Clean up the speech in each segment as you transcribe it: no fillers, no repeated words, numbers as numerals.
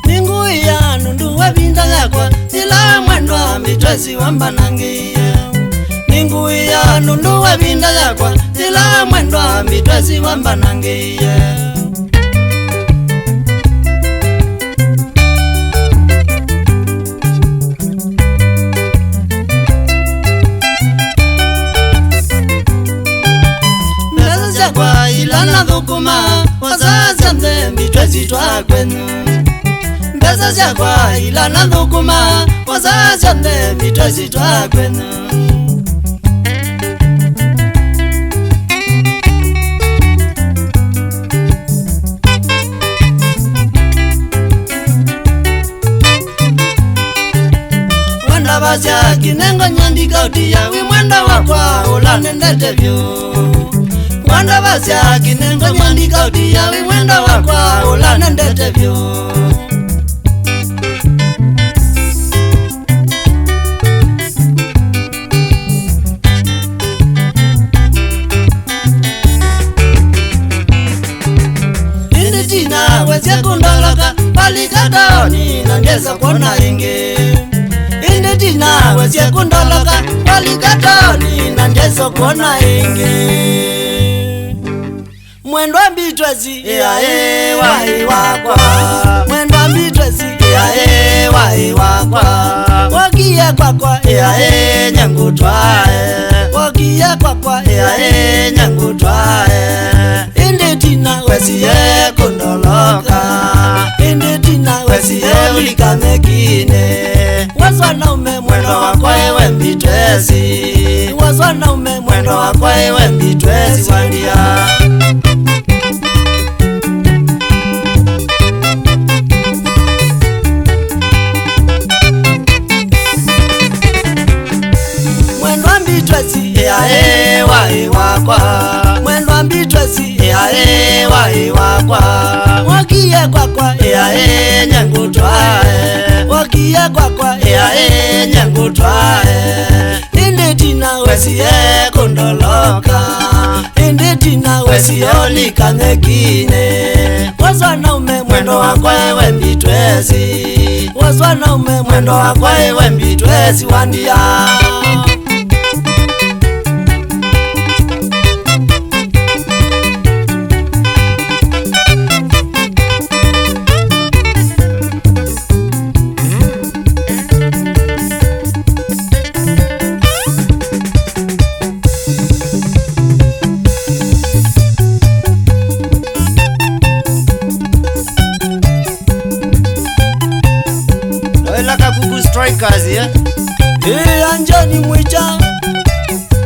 Ninguia nundu wabinda yakwa ila mwendwa mitwezi wambanangia. Ninguia nundu wabinda yakwa ila mwendwa mitwezi wambanangia. Kwa ilana dhukuma wazazi amze mitwezi twa kwenu. Mbeza zakwa ilana dhukuma wazazi amze mitwezi twa kwenu. Wanda bazya kinengo nyandika utia wimwenda wakwa ulanendete vyo. Wanda bazya kinengo nyandika utia wimwenda wakwa ulanendete vyo. Indi tina wezye kundoloka palikataoni nangeza kuona ingi. Indi tina wezye kundoloka palikataoni nangeza kuona ingi. Mwendwa mbitwezi wahi wakwa. Mwendwa mbitwezi wahi wakwa. Wakia kwakwa nyangu twae. Wakia kwakwa nyangu twae. Indi tina wesiye kundoloka. Indi tina wesiye ulikamekine. Wazwana ume mwendo wakwa ewe mbitwezi. Wazwana ume mwendo wakwa ewe mbitwezi wandia. Mwendwa mbitwezi wahi wakwa. Mwendwa mbitwezi wahi wakwa. Wakia kwakwa nyangu twae. Wakia kwakwa nyangu twae. Indi tina wesiye kundoloka. Indi tina wesiye ulikamekine. Wazwana ume mwendo wakwa ewe mbitwezi. Wazwana ume mwendo wakwa ewe mbitwezi wandia. Strikers anjani mwicha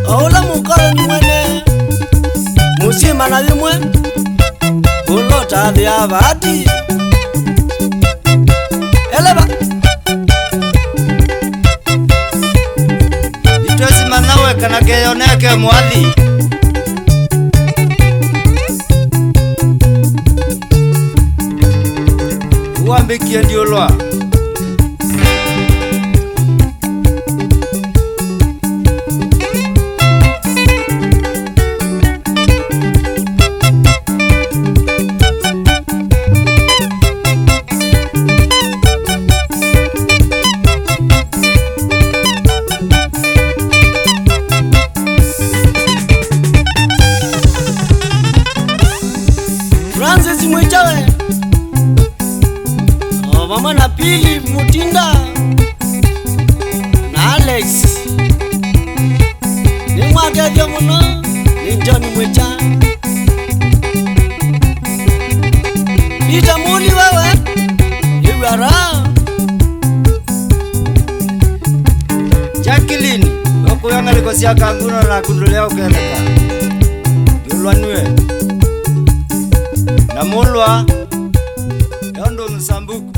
aula mukala ni mwene musima na limwe ulota vya vati eleba mitwezi manawe kanakeyoneke mwadhi. Uambikie ndiolwa Francis mwichawe mama na Pili Mutinda na Alex ni mwake vyo muno ni Johnny mwicha. Peter Muli wewe iwara. Jacqueline okuyanga likosia kanguno na kundulea ukeleka yulwa niwe na mulwa yondo msambuku.